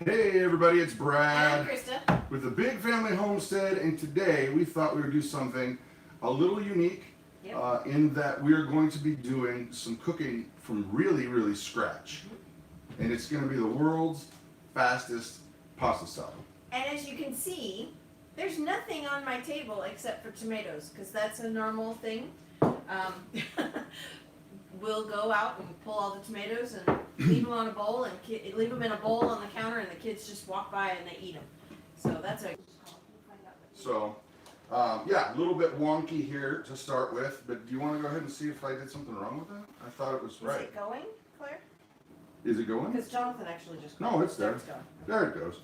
Hey everybody, it's Brad. And Christa. With the Big Family Homestead, and today we thought we would do something a little unique. Yep. In that we're going to be doing some cooking from really scratch. And it's going to be the world's fastest pasta salad. And as you can see, there's nothing on my table except for tomatoes, because that's a normal thing. We'll go out and pull all the tomatoes and leave them on a bowl, and leave them in a bowl on the counter, and the kids just walk by and they eat them. So that's a. So, yeah, a little bit wonky here to start with, but do you want to go ahead and see if I did something wrong with that? I thought it was right. Is it going, Claire? Is it going? Because Jonathan actually just. No, it's there. It's going. There it goes.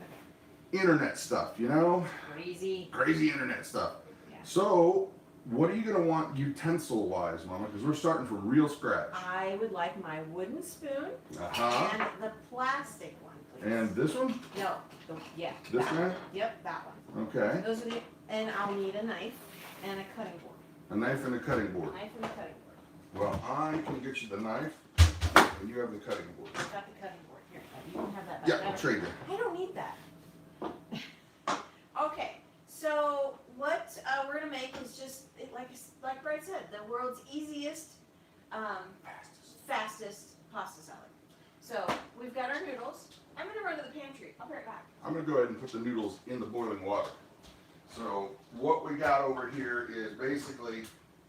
Okay. Internet stuff, you know? Crazy. Crazy internet stuff. Yeah. So, what are you going to want utensil-wise, Mama? Because we're starting from real scratch. I would like my wooden spoon Uh-huh. and the plastic one, please. And this one? No, yeah. This that guy? one. Yep, that one. Okay. Those are the, and I'll need a knife and a cutting board. A knife and a cutting board. Knife and a cutting board. Well, I can get you the knife, and you have the cutting board. I've got the cutting board here. You can have that back. Yeah, I'll trade you. I don't need that. Okay, so what we're gonna make is just like Brad said, the world's easiest, fastest pasta salad. So we've got our noodles. I'm gonna run to the pantry. I'll be right back. I'm going to go ahead and put the noodles in the boiling water. So what we got over here is basically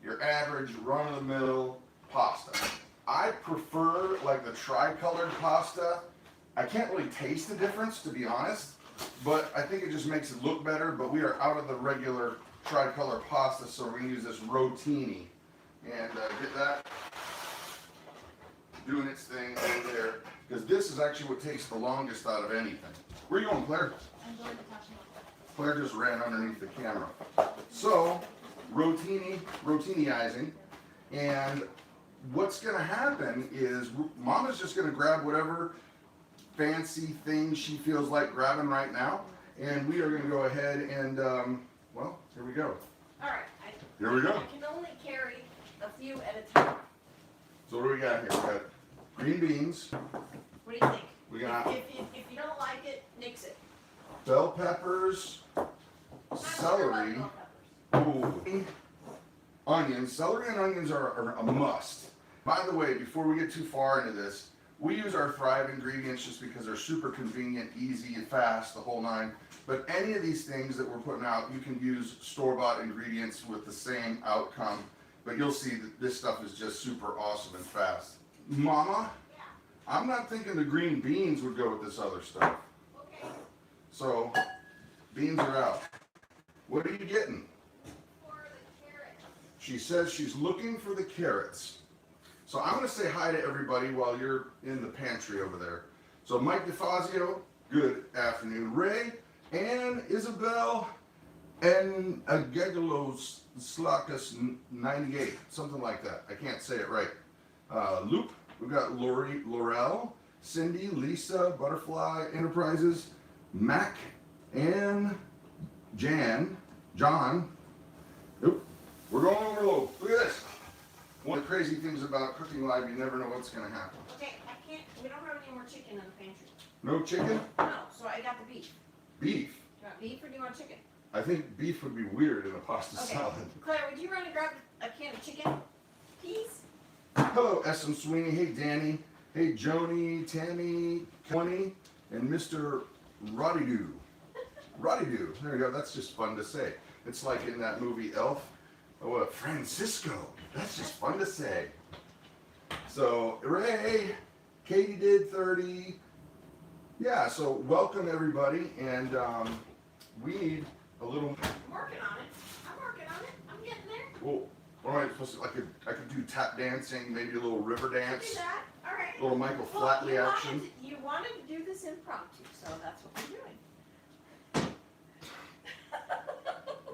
your average run-of-the-mill pasta. I prefer like the tri-colored pasta. I can't really taste the difference, to be honest, but I think it just makes it look better. But we are out of the regular tri-color pasta, so we're going to use this rotini. And get that doing its thing over there, because this is actually what takes the longest out of anything. Where are you going, Claire? I'm going to touch them. Claire just ran underneath the camera. So, rotiniizing, and what's going to happen is Mama's just going to grab whatever fancy thing she feels like grabbing right now, and we are going to go ahead and, well, here we go. All right. Here we go. I can only carry a few at a time. So what do we got here? We got green beans. What do you think? We got If you don't like it, nix it. bell peppers, celery, ooh, onions. Celery and onions are a must. By the way, before we get too far into this, we use our Thrive ingredients just because they're super convenient, easy, fast, the whole nine. But any of these things that we're putting out, you can use store-bought ingredients with the same outcome. But you'll see that this stuff is just super awesome and fast. Mama, Yeah. I'm not thinking the green beans would go with this other stuff. Okay. So, beans are out. What are you getting? For the carrots. She says she's looking for the carrots. So I'm going to say hi to everybody while you're in the pantry over there. So Mike DeFazio, good afternoon. Ray, Ann, Isabel, and Agegelos Slakus 98, something like that. I can't say it right. Loop, we've got Lori, Laurel, Cindy, Lisa, Butterfly Enterprises, Mac, Ann, Jan, John. Oop, we're going overload. Look at this. One of the crazy things about cooking live, you never know what's going to happen. Okay, we don't have any more chicken in the pantry. No chicken? No, so I got the beef. Beef. Do you want beef or do you want chicken? I think beef would be weird in a pasta Okay. salad. Claire, would you run and grab a can of chicken, please? Hello, S.M. Sweeney. Hey, Danny. Hey, Joni, Tammy, Connie, and Mr. Roddy-Doo. Roddy-Doo. There you go. That's just fun to say. It's like in that movie Elf. Oh, Francisco. That's just fun to say. So, Ray, Katie did 30. Yeah, so welcome everybody. And we need a little. I'm working on it. I'm getting there. Well, what am I supposed to? I could do tap dancing, maybe a little river Do dance, that. All right. a little Michael Well, Flatley action. You wanted to do this impromptu, so that's what we're doing.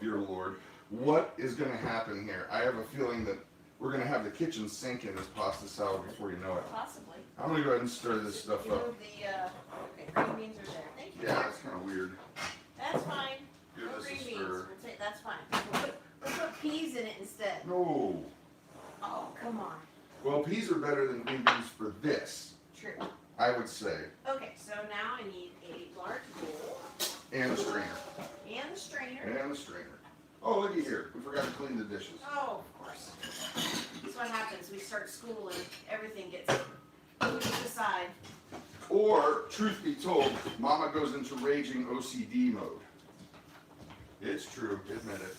Dear Lord, what is going to happen here? I have a feeling that we're going to have the kitchen sink in this pasta salad before you know it. Possibly. I'm going to go ahead and stir this stuff You up. move the, okay, green beans are there. Thank you. Yeah, that's kind of weird. That's fine. Give No this a green beans. stir. That's fine. We'll put peas in it instead. No. Oh, come on. Well, peas are better than green beans for this, True. I would say. Okay, so now I need And a strainer. And the strainer. And a strainer. Oh, looky here. We forgot to clean the dishes. Oh, of course. That's what happens. We start school and everything gets moved aside. Or, truth be told, Mama goes into raging OCD mode. It's true. Admit it.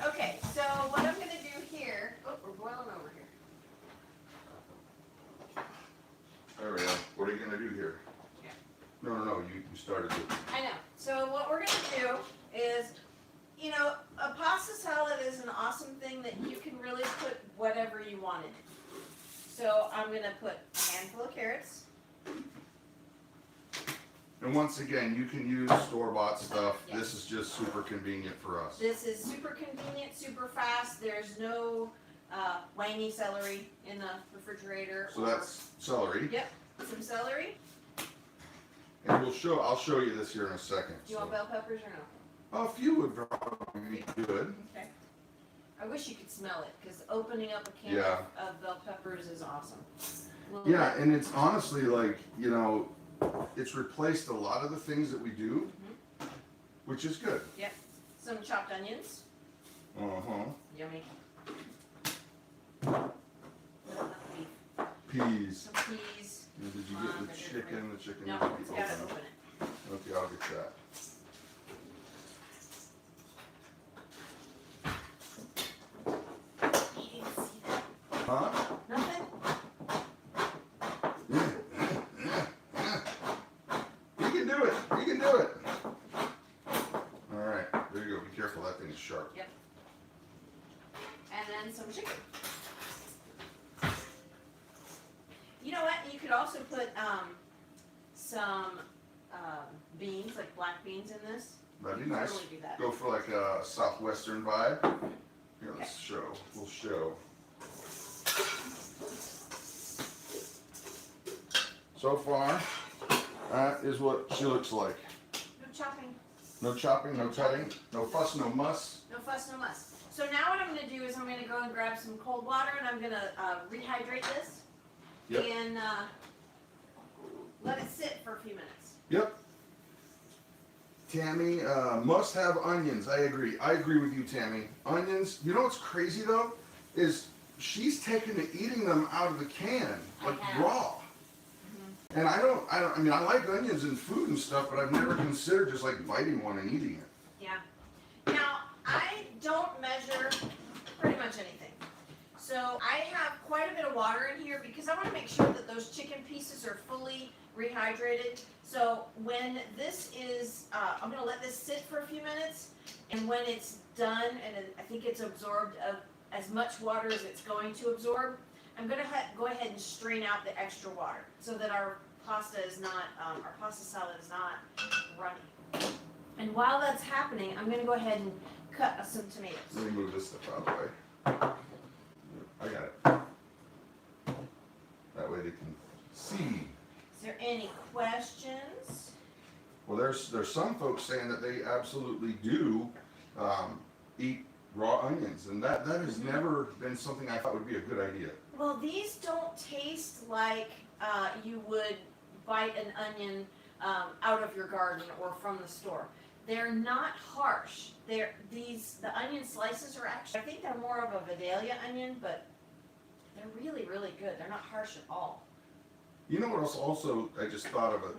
Okay, so what I'm going to do here, oh, we're boiling over here. There we go. What are you going to do here? Yeah. No, you started it. I know. So what we're going to do is, you know, a pasta salad is an awesome thing that you can really put whatever you want in it. So I'm going to put a handful of carrots. And once again, you can use store-bought stuff. Yes. This is just super convenient for us. This is super convenient, super fast. There's no whiny celery in the refrigerator. So that's celery. Yep, some celery. And I'll show you this here in a second. Do you want bell peppers or no? A few would probably be good. Okay. I wish you could smell it, because opening up a can Yeah. of bell peppers is awesome. Yeah, and it's honestly like, you know, it's replaced a lot of the things that we do, which is good. Yep. Some chopped onions. Uh-huh. Yummy. Peas. Some peas. And did you get the chicken? The chicken No, needs it's to be got to open. open it. Okay, I'll get that. You didn't see that. Huh? Nothing? You can do it. You can do it. All right. There you go. Be careful. That thing is sharp. Yep. And then some chicken. You know what? You could also put some beans, like black beans, in this. That'd be You could nice. totally do that. Go for like a southwestern vibe. Here, let's show. We'll show. So far, that is what she looks like. No chopping. No chopping, no cutting, no fuss, no muss. No fuss, no muss. So now what I'm going to do is I'm going to go and grab some cold water and I'm going to rehydrate this. Yep. And let it sit for a few minutes. Yep. Tammy, must have onions. I agree. I agree with you, Tammy. Onions. You know what's crazy though? Is she's taken to eating them out of the can, like raw. And I mean, I like onions in food and stuff, but I've never considered just like biting one and eating it. Yeah. Now, I don't measure pretty much anything. So I have quite a bit of water in here because I want to make sure that those chicken pieces are fully rehydrated. So when this is, I'm going to let this sit for a few minutes, and when it's done, and I think it's absorbed as much water as it's going to absorb, I'm going to go ahead and strain out the extra water so that our pasta is not, our pasta salad is not runny. And while that's happening, I'm going to go ahead and cut some tomatoes. Let me move this stuff out of the way. I got it. That way they can see. Is there any questions? Well, there's some folks saying that they absolutely do eat raw onions, and that has never been something I thought would be a good idea. Well, these don't taste like you would bite an onion out of your garden or from the store. They're not harsh. The onion slices are actually, I think they're more of a Vidalia onion, but they're really, really good. They're not harsh at all. You know what else also I just thought of a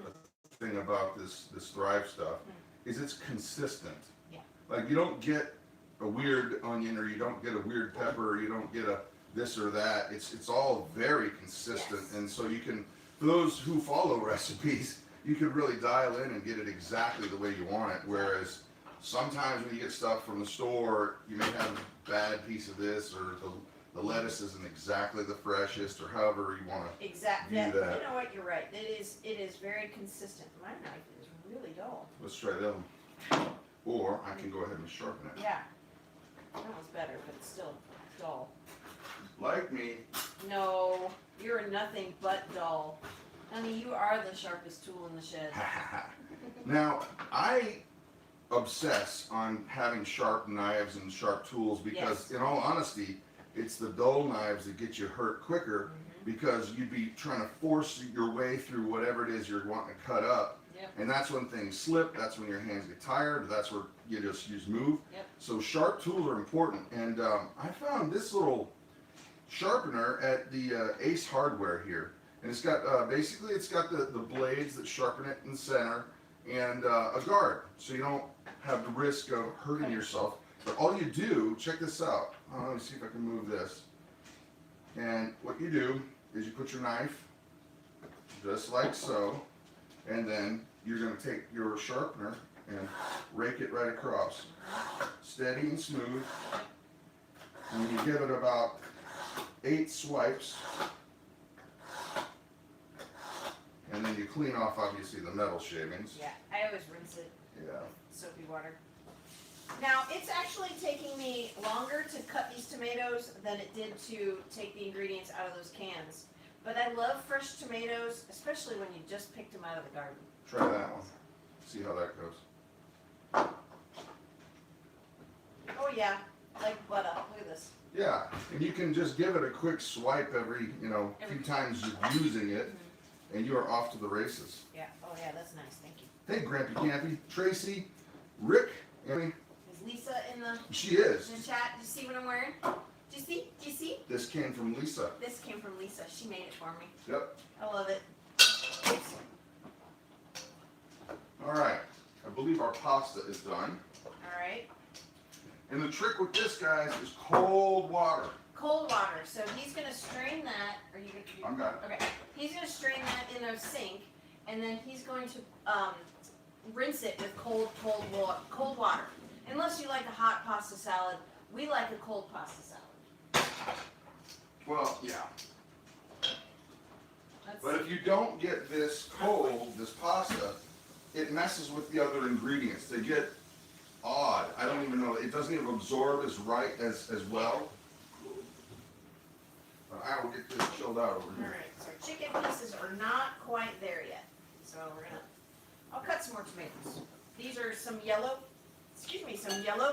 thing about this Thrive stuff is it's consistent. Yeah. Like you don't get a weird onion or you don't get a weird pepper or you don't get a this or that. It's all very consistent. Yes. And so you can, for those who follow recipes, you can really dial in and get it exactly the way you want it. Whereas sometimes when you get stuff from the store, you may have a bad piece of this or the lettuce isn't exactly the freshest or however you want to Exactly. do You that. know what? You're right. It is very consistent. My knife is really dull. Let's try that one. Or I can go ahead and sharpen it. Yeah. That one's better, but it's still dull. Like me. No, you're nothing but dull. Honey, you are the sharpest tool in the shed. Now, I obsess on having sharp knives and sharp tools because, Yes. in all honesty, it's the dull knives that get you hurt quicker. because you'd be trying to force your way through whatever it is you're wanting to cut up. Yep. And that's when things slip, that's when your hands get tired, that's where you just use move. Yep. So sharp tools are important. And I found this little sharpener at the Ace Hardware here. And it's got, basically it's got the blades that sharpen it in the center and a guard. So you don't have the risk of hurting yourself. But all you do, check this out. Let me see if I can move this. And what you do is you put your knife just like so, and then you're going to take your sharpener and rake it right across. Steady and smooth. And you give it about 8 swipes. And then you clean off, obviously, the metal shavings. Yeah, I always rinse it Yeah. with soapy water. Now, it's actually taking me longer to cut these tomatoes than it did to take the ingredients out of those cans. But I love fresh tomatoes, especially when you just picked them out of the garden. Try that one. See how that goes. Oh yeah, like butter. Look at this. Yeah, and you can just give it a quick swipe every, few times you're using it, and you are off to the races. Yeah, oh yeah, that's nice, thank you. Hey, Grampy Campy, Tracy, Rick, Annie. Is Lisa in the She is. chat? Do you see what I'm wearing? Do you see? Do you see? This came from Lisa. This came from Lisa. She made it for me. Yep. I love it. Oops. All right. I believe our pasta is done. All right. And the trick with this, guys, is cold water. Cold water. So he's gonna strain that. Are you gonna? I'm got it. Okay. He's gonna strain that in a sink, and then he's going to rinse it with cold water. Unless you like a hot pasta salad, we like a cold pasta salad. Well, yeah. That's, But if you don't get this cold, this pasta, it messes with the other ingredients. They get odd. I don't even know. It doesn't even absorb as right as well. But I will get this chilled out over all here. right. So our chicken pieces are not quite there yet. So we're gonna. I'll cut some more tomatoes. These are some yellow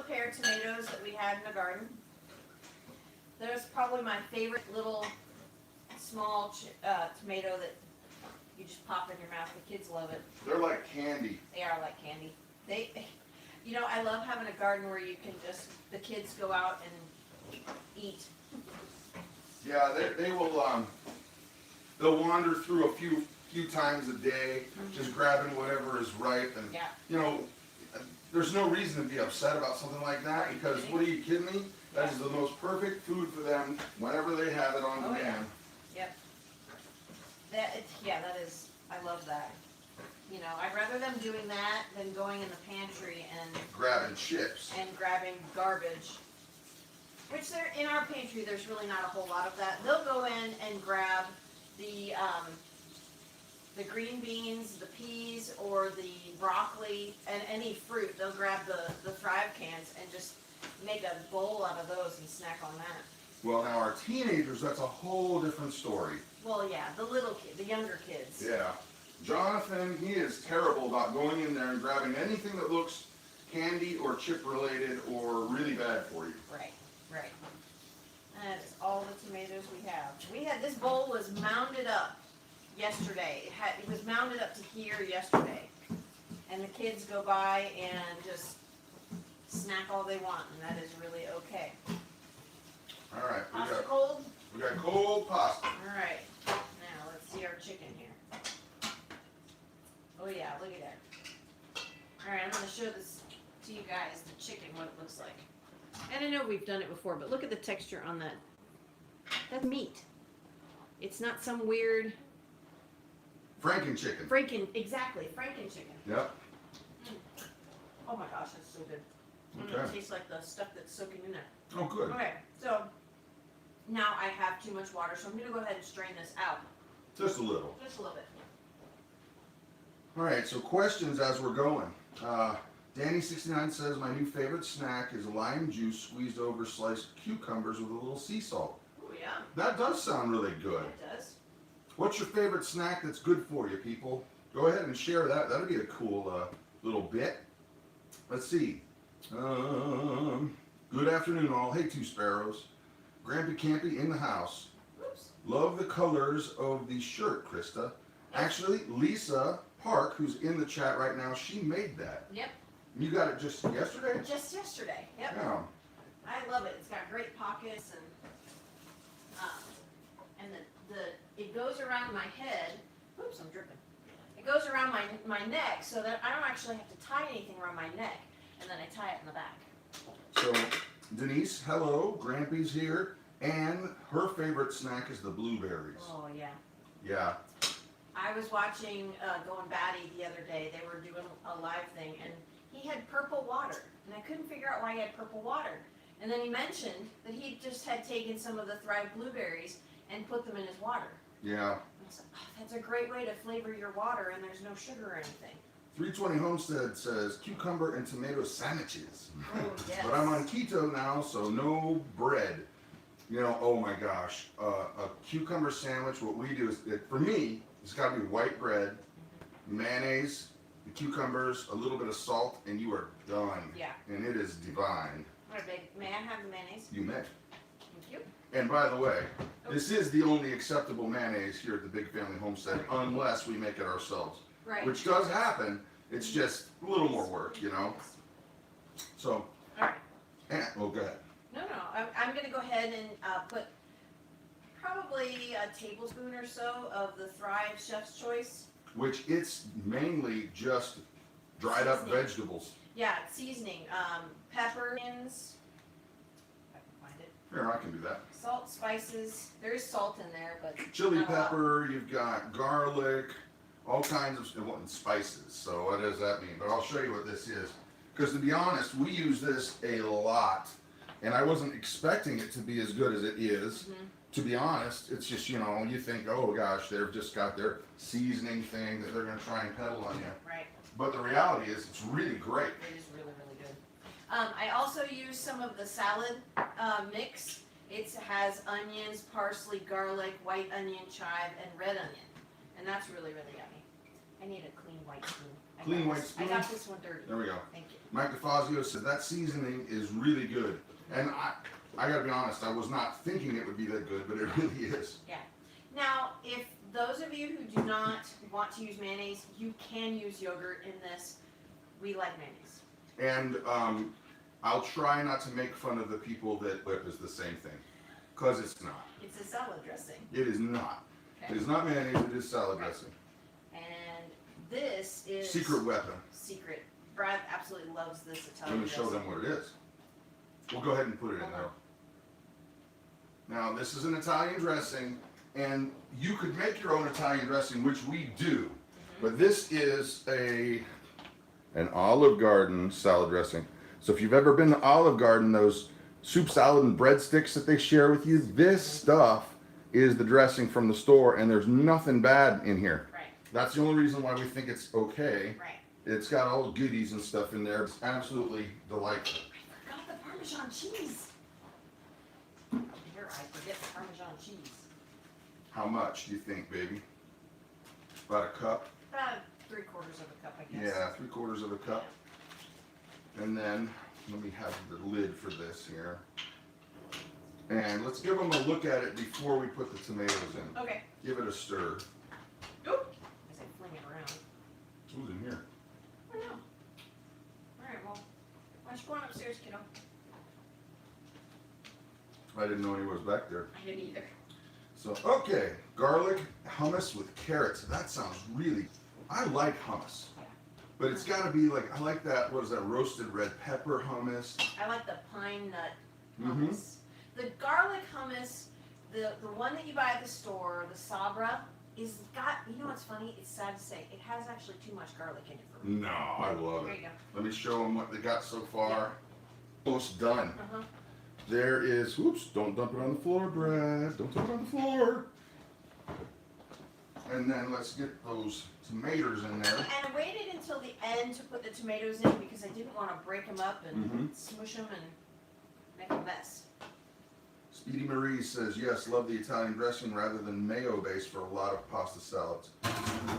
pear tomatoes that we had in the garden. There's probably my favorite little small tomato that you just pop in your mouth. The kids love it. They're like candy. They are like candy. I love having a garden where you can the kids go out and eat. Yeah, they will. They'll wander through a few times a day, just grabbing whatever is ripe, and Yeah. There's no reason to be upset about something like that, because what are you kidding me? That is the most perfect food for them whenever they have it on demand. Yep. That is. I love that. I'd rather them doing that than going in the pantry and Grabbing chips. and grabbing garbage. Which in our pantry, there's really not a whole lot of that. They'll go in and grab the green beans, the peas, or the broccoli, and any fruit. They'll grab the Thrive cans and just make a bowl out of those and snack on that. Well, now our teenagers, that's a whole different story. Well, yeah, the younger kids. Yeah. Jonathan, he is terrible about going in there and grabbing anything that looks candy or chip related or really bad for you. Right. That is all the tomatoes we have. This bowl was mounded up yesterday. It was mounded up to here yesterday. And the kids go by and just snack all they want, and that is really okay. All right. Pasta cold? We got cold pasta. All right. Now let's see our chicken here. Oh yeah, look at that. All right, I'm going to show this to you guys, the chicken, what it looks like. And I know we've done it before, but look at the texture on that. That's meat. It's not some weird Franken chicken. Exactly, Franken chicken. Yep. Oh my gosh, that's so good. Okay. It tastes like the stuff that's soaking in there. Oh, good. Okay, so now I have too much water, so I'm going to go ahead and strain this out. Just a little. Just a little bit. All right, so questions as we're going. Danny69 says, my new favorite snack is lime juice squeezed over sliced cucumbers with a little sea salt. Oh yeah. That does sound really good. It does. What's your favorite snack that's good for you, people? Go ahead and share that. That'd be a cool little bit. Let's see. Good afternoon, all. Hey, two sparrows. Grampy Campy in the house. Oops. Love the colors of the shirt, Krista. Actually, Lisa Park, who's in the chat right now, she made that. Yep. You got it just yesterday? Just yesterday. Yep. Yeah. I love it. It's got great pockets and it goes around my head. Oops, I'm dripping. It goes around my neck so that I don't actually have to tie anything around my neck, and then I tie it in the back. So, Denise, hello. Grampy's here. And her favorite snack is the blueberries. Oh, yeah. Yeah. I was watching Going Batty the other day. They were doing a live thing, and he had purple water. And I couldn't figure out why he had purple water. And then he mentioned that he just had taken some of the Thrive blueberries and put them in his water. Yeah. And I said, oh, that's a great way to flavor your water, and there's no sugar or anything. 320 Homestead says cucumber and tomato sandwiches. Oh, yes. But I'm on keto now, so no bread. You know, oh my gosh, a cucumber sandwich, what we do is, for me, it's got to be white bread, mayonnaise, the cucumbers, a little bit of salt, and you are done. Yeah. And it is divine. What a big, may I have the mayonnaise? You may. Thank you. And by the way, this is the only acceptable mayonnaise here at the Big Family Homestead, unless we make it ourselves. Right. Which does happen, it's just a little more work, you know? So, All right. well, go ahead. No, I'm going to go ahead and put probably a tablespoon or so of the Thrive Chef's Choice. Which it's mainly just dried up Seasoning. vegetables. Yeah, seasoning, pepper, onions, if I can find it, Here, I can do that. salt, spices. There is salt in there, but Chili not a lot. pepper, you've got garlic, all kinds of spices. So what does that mean? But I'll show you what this is. Because to be honest, we use this a lot. And I wasn't expecting it to be as good as it is. Mm-hmm. To be honest, it's just, you know, you think, oh gosh, they've just got their seasoning thing that they're going to try and peddle on you. Right. But the reality is, it's really great. It is really, really good. I also use some of the salad mix. It has onions, parsley, garlic, white onion, chive, and red onion. And that's really, really yummy. I need a clean white spoon. Clean white spoon? I got this one dirty. There we go. Thank you. Mike DeFazio said that seasoning is really good. And I gotta be honest, I was not thinking it would be that good, but it really is. Yeah. Now, if those of you who do not want to use mayonnaise, you can use yogurt in this. We like mayonnaise. And I'll try not to make fun of the people that whip is the same thing, because it's not. It's a salad dressing. It is not. Okay. It is not mayonnaise, it is salad dressing. And this is Secret weapon. secret. Brad absolutely loves this Let Italian me show dressing. them what it is. We'll go ahead and put it in there. Now, this is an Italian dressing, and you could make your own Italian dressing, which we do. But this is an Olive Garden salad dressing. So if you've ever been to Olive Garden, those soup salad and breadsticks that they share with you, this stuff is the dressing from the store, and there's nothing bad in here. Right. That's the only reason why we think it's okay. Right. It's got all the goodies and stuff in there. It's absolutely delightful. I forgot the Parmesan cheese. Here, I forget the Parmesan cheese. How much do you think, baby? About a cup? About 3/4 of a cup, I guess. Yeah, 3/4 of a cup. And then, let me have the lid for this here. And let's give them a look at it before we put the tomatoes in. Okay. Give it a stir. Oop. As I fling it around. Who's in here? I don't know. Alright, well, why don't you go on upstairs, kiddo? I didn't know anyone was back there. I didn't either. So, okay, garlic hummus with carrots. That sounds really, I like hummus. Yeah. But it's gotta be like, I like that, what is that, roasted red pepper hummus. I like the pine nut Mhm. hummus. The garlic hummus, the one that you buy at the store, the Sabra, is got, you know what's funny? It's sad to say, it has actually too much garlic in it for me. No, I love There it. you go. Let me show them what they got so far. Almost done. Uh-huh. There is, whoops, don't dump it on the floor, Brad. Don't dump it on the floor. And then let's get those tomatoes in there. And I waited until the end to put the tomatoes in because I didn't want to break them up and Mhm. smush them and make a mess. Speedy Marie says, yes, love the Italian dressing rather than mayo base for a lot of pasta salads.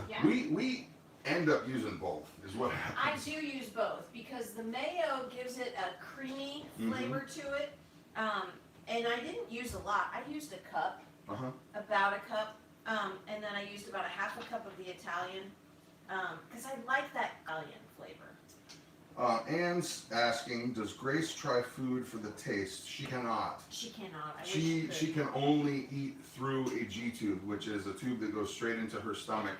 Yeah. We end up using both, is what I happens. do use both because the mayo gives it a creamy flavor to it. And I didn't use a lot. I used a cup about a cup, and then I used about a half a cup of the Italian, because I like that Italian flavor. Ann's asking, does Grace try food for the taste? She cannot. She cannot. I wish She could. can only eat through a G tube, which is a tube that goes straight into her stomach.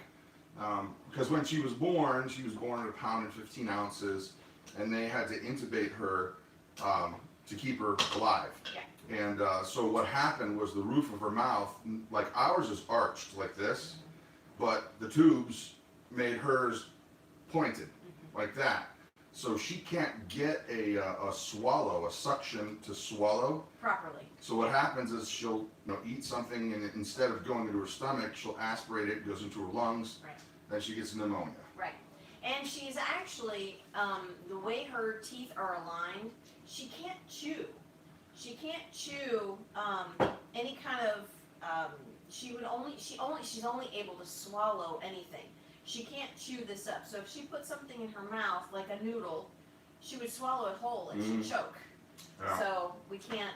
Because when she was born at 1 pound and 15 ounces, and they had to intubate her to keep her alive. Yeah. And so what happened was the roof of her mouth, like ours is arched like this, but the tubes made hers pointed like that. So she can't get a swallow, a suction to swallow Properly. So what happens is she'll eat something, and instead of going into her stomach, she'll aspirate it, goes into her lungs, Right. then she gets pneumonia. Right. And she's actually, the way her teeth are aligned, she can't chew. She can't chew any kind of, she's only able to swallow anything. She can't chew this up. So if she put something in her mouth, like a noodle, she would swallow it whole and she'd choke. Yeah. So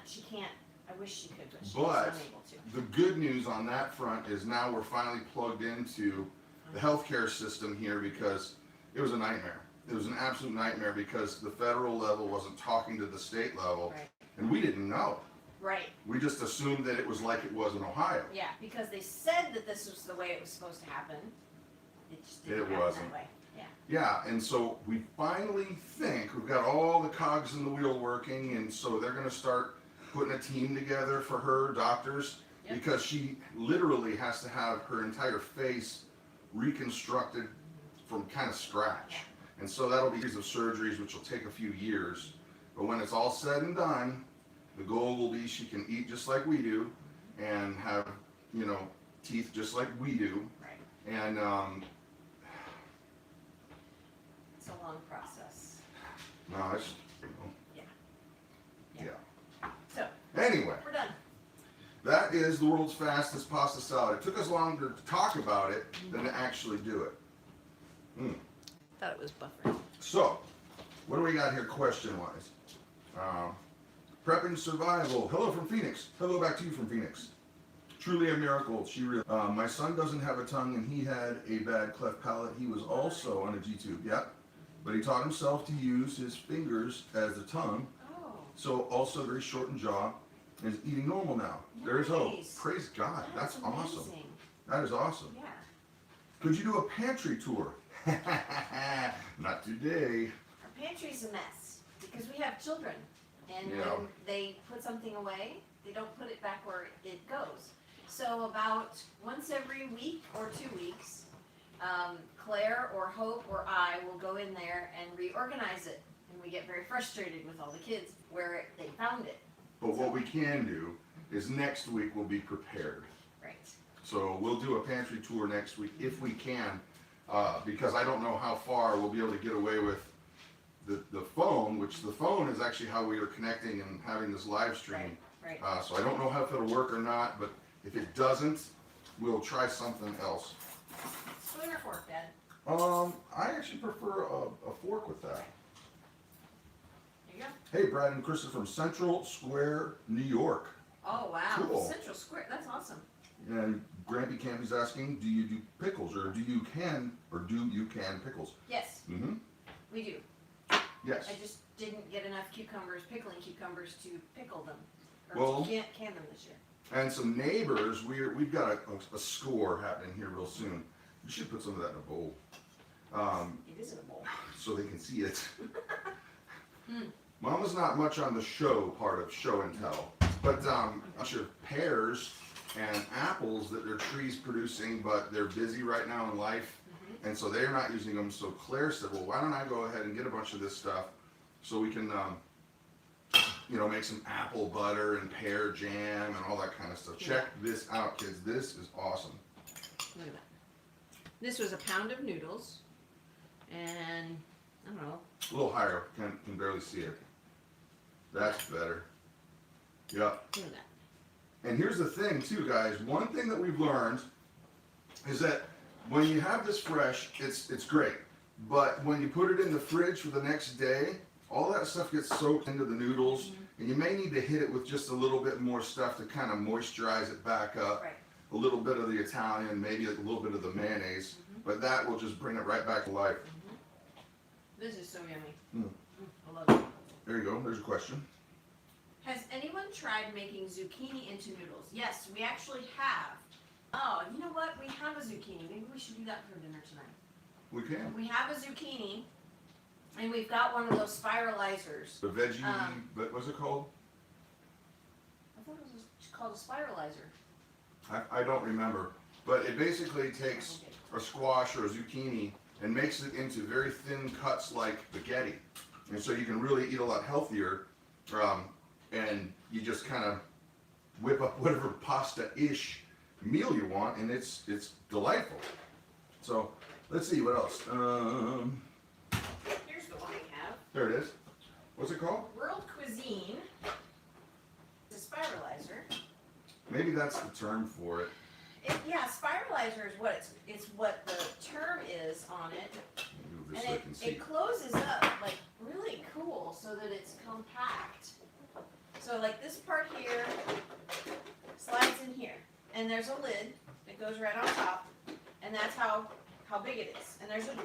she can't, I wish she could, but she's But unable to. the good news on that front is now we're finally plugged into the healthcare system here, because it was a nightmare. It was an absolute nightmare because the federal level wasn't talking to the state level, Right. and we didn't know. Right. We just assumed that it was like it was in Ohio. Yeah, because they said that this was the way it was supposed to happen. It just didn't It happen wasn't. that way. Yeah. Yeah, and so we finally think we've got all the cogs in the wheel working, and so they're going to start putting a team together for her, doctors, Yep. because she literally has to have her entire face reconstructed from kind of scratch. And so that'll be a series of surgeries, which will take a few years. But when it's all said and done, the goal will be she can eat just like we do and have, teeth just like we do. Right. And It's a long process. no, it's, Yeah. yeah. So, Anyway, we're done. that is the world's fastest pasta salad. It took us longer to talk about it than to actually do it. Thought it was buffering. So, what do we got here question-wise? Prepping survival. Hello from Phoenix. Hello back to you from Phoenix. Truly a miracle. My son doesn't have a tongue, and he had a bad cleft palate. He was also on a G-tube. Yep. But he taught himself to use his fingers as the tongue. Oh. So also very short in jaw, and is eating normal now. There is hope. Nice. Praise God. That's awesome. Amazing. That is awesome. Yeah. Could you do a pantry tour? Not today. Our pantry's a mess because we have children, and Yeah. when they put something away, they don't put it back where it goes. So about once every week or 2 weeks, Claire or Hope or I will go in there and reorganize it, and we get very frustrated with all the kids where they found it. But what we can do is next week we'll be prepared. Right. So we'll do a pantry tour next week if we can, because I don't know how far we'll be able to get away with the phone, which the phone is actually how we are connecting and having this live stream. Right. So I don't know if it'll work or not, but if it doesn't, we'll try something else. Spoon or fork, Dad? I actually prefer a fork with that. There you go. Hey, Brad and Krista from Central Square, New York. Oh wow. Cool. Central Square. That's awesome. And Grampy Campy's asking, do you do pickles, or do you can pickles? Yes, Mm-hmm. we do. Yes. I just didn't get enough pickling cucumbers to pickle them, or Well- to can them this year. And some neighbors, we've got a score happening here real soon. We should put some of that in a bowl, It is in a bowl. so they can see it. Mama's not much on the show part of show and tell, but I'm sure pears and apples that their tree's producing, but they're busy right now in life, and so they're not using them. So Claire said, well, why don't I go ahead and get a bunch of this stuff so we can, make some apple butter and pear jam and all that kind of stuff. Check this out, kids. This is awesome. Look at that. This was a pound of noodles, and I don't know. A little higher, can barely see it. That's better. Yep. Look at that. And here's the thing too, guys. One thing that we've learned is that when you have this fresh, it's great. But when you put it in the fridge for the next day, all that stuff gets soaked into the noodles, and you may need to hit it with just a little bit more stuff to kind of moisturize it back up. Right. A little bit of the Italian, maybe like a little bit of the mayonnaise, but that will just bring it right back to life. This is so yummy. I love it. There you go, there's a question. Has anyone tried making zucchini into noodles? Yes, we actually have. Oh, you know what? We have a zucchini. Maybe we should do that for dinner tonight. We can. We have a zucchini, and we've got one of those spiralizers. The veggie, what was it called? I thought it was called a spiralizer. I don't remember, but it basically takes a squash or a zucchini and makes it into very thin cuts like spaghetti, and so you can really eat a lot healthier, and you just kind of whip up whatever pasta-ish meal you want, and it's delightful. So let's see what else. Here's the one we have. There it is. What's it called? World Cuisine. It's a spiralizer. Maybe that's the term for it. Yeah, spiralizer is what it's what the term is on it. Move this And so I can see. it closes up like really cool so that it's compact. So like this part here slides in here, and there's a lid that goes right on top, and that's how big it is. And there's a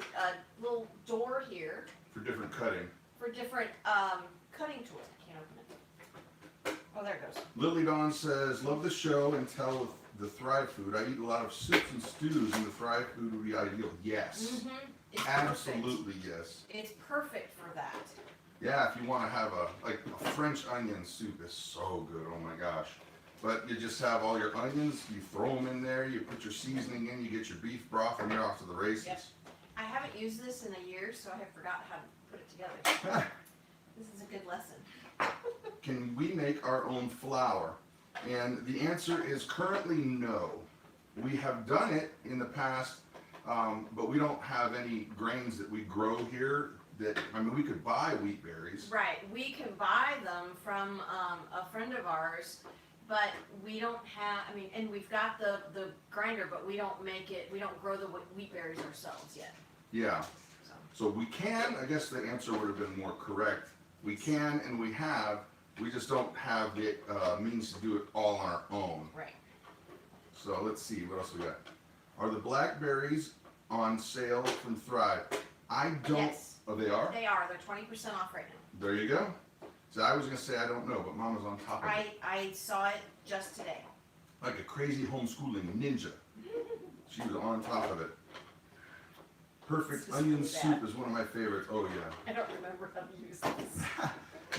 little door here For different cutting. for different cutting tools. I can't open it. Oh, there it goes. Lily Dawn says, love the show and tell the Thrive food. I eat a lot of soups and stews, and the Thrive food would be ideal. Yes. It's Absolutely perfect. yes. It's perfect for that. Yeah, if you want to have a French onion soup is so good, oh my gosh. But you just have all your onions, you throw them in there, you put your seasoning in, you get your beef broth, and you're off to the races. Yep. I haven't used this in a year, so I have forgot how to put it together. This is a good lesson. Can we make our own flour? And the answer is currently no. We have done it in the past, but we don't have any grains that we grow here. We could buy wheat berries. Right, we can buy them from a friend of ours, but we don't have, and we've got the grinder, but we don't make it, we don't grow the wheat berries ourselves yet. Yeah. So. So we can, I guess the answer would have been more correct. We can and we have, we just don't have the means to do it all on our own. Right. So let's see, what else we got? Are the blackberries on sale from Thrive? I don't. Yes. Oh, they are? They are, they're 20% off right now. There you go. So I was going to say I don't know, but Mama's on top of it. I saw it just today. Like a crazy homeschooling ninja. She was on top of it. Perfect This is onion really soup bad. is one of my favorites. Oh yeah. I don't remember how to use this.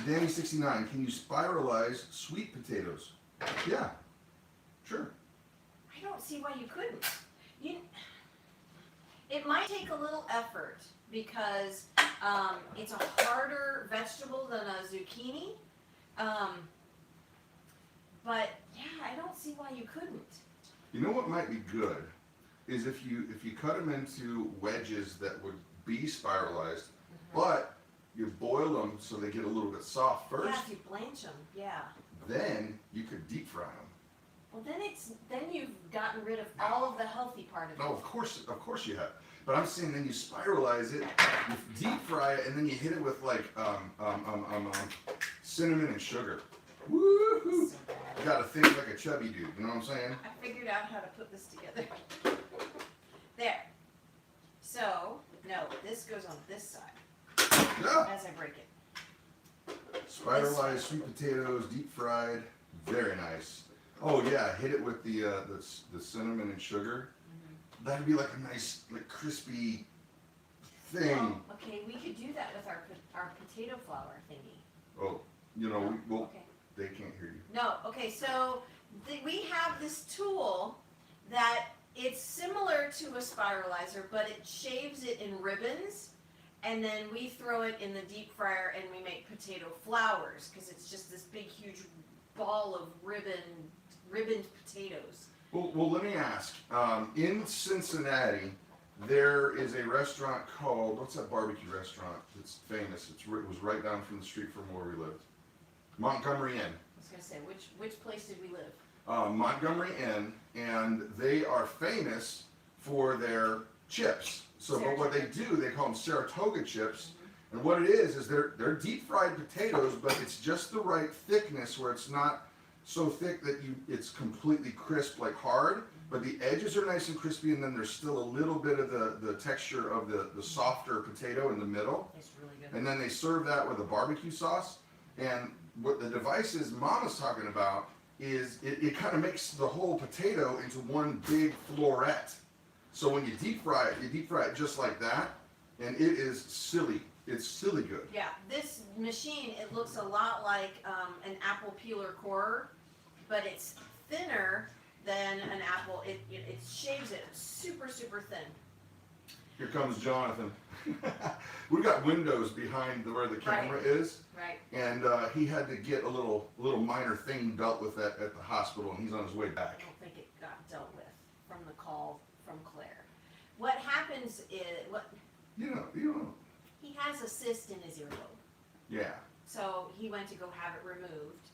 Danny69, can you spiralize sweet potatoes? Yeah, sure. I don't see why you couldn't. It might take a little effort because it's a harder vegetable than a zucchini. But yeah, I don't see why you couldn't. You know what might be good is if you cut them into wedges that would be spiralized, but you boil them so they get a little bit soft first. Yeah, if you blanch them, yeah. Then you could deep fry them. Well, then you've gotten rid of all of the healthy part of it. No, of course you have. But I'm saying then you spiralize it, you deep fry it, and then you hit it with like cinnamon and sugar. Woohoo! So bad. You gotta think like a chubby dude. You know what I'm saying? I figured out how to put this together. There. So, no, this goes on this side Yeah. as I break it. Spiralized sweet potatoes, deep fried, very nice. Oh yeah, hit it with the cinnamon and sugar. That'd be like a nice, like crispy thing. Well, okay, we could do that with our potato flour thingy. Oh, you know, Okay. they can't hear you. No, okay, so we have this tool that it's similar to a spiralizer, but it shaves it in ribbons, and then we throw it in the deep fryer and we make potato flowers, because it's just this big, huge ball of ribboned potatoes. Well, let me ask. In Cincinnati, there is a restaurant called, what's that barbecue restaurant that's famous? It was right down from the street from where we lived. Montgomery Inn. I was going to say, which place did we live? Montgomery Inn, and they are famous for their chips. So, but what they do, they call them Saratoga chips, And what it is they're deep fried potatoes, but it's just the right thickness where it's not so thick that it's completely crisp, like hard, but the edges are nice and crispy, and then there's still a little bit of the texture of the softer potato in the middle. It's really good. And then they serve that with a barbecue sauce. And what the device is Mama's talking about is it kind of makes the whole potato into one big floret. So when you deep fry it just like that, and it is silly. It's silly good. Yeah, this machine, it looks a lot like an apple peeler corer, but it's thinner than an apple. It shaves it super, super thin. Here comes Jonathan. We've got windows behind where the camera is. Right. And he had to get a little minor thing dealt with at the hospital, and he's on his way I back. don't think it got dealt with from the call from Claire. What happens is, You know. he has a cyst in his earlobe. Yeah. So he went to go have it removed,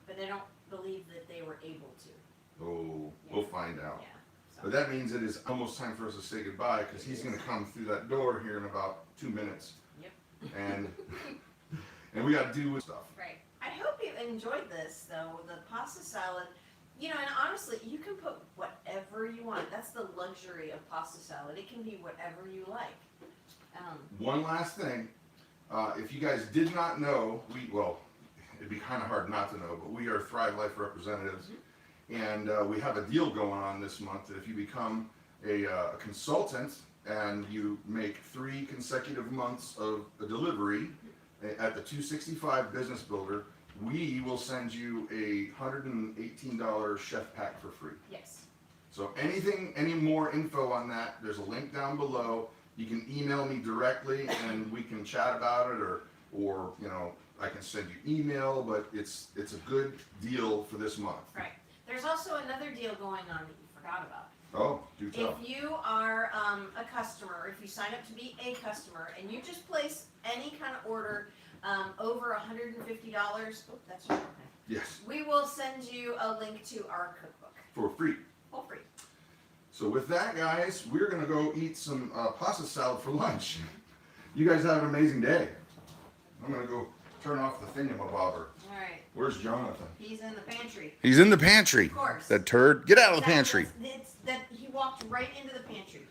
but I don't believe that they were able to. Oh, Yeah. we'll find out. Yeah. So. But that means it is almost time for us to say goodbye, because he's going to come through that door here in about 2 minutes. Yep. And we got to do stuff. Right. I hope you enjoyed this, though. The pasta salad, and honestly, you can put whatever you want. That's the luxury of pasta salad. It can be whatever you like. One last thing. If you guys did not know, it'd be kind of hard not to know, but we are Thrive Life representatives. And we have a deal going on this month that if you become a consultant and you make 3 consecutive months of a delivery at the 265 Business Builder, we will send you a $118 chef pack for free. Yes. So any more info on that, there's a link down below. You can email me directly and we can chat about it, or I can send you email, but it's a good deal for this month. Right. There's also another deal going on that you forgot about. Oh, do tell. If you are a customer, if you sign up to be a customer, and you just place any kind of order over $150, that's your okay. Yes. We will send you a link to our cookbook For free. for free. So with that, guys, we're going to go eat some pasta salad for lunch. You guys have an amazing day. I'm going to go turn off the thingamabobber. All right. Where's Jonathan? He's in the pantry. He's in the pantry. Of course. That turd. Get out of the pantry. That he walked right into the pantry.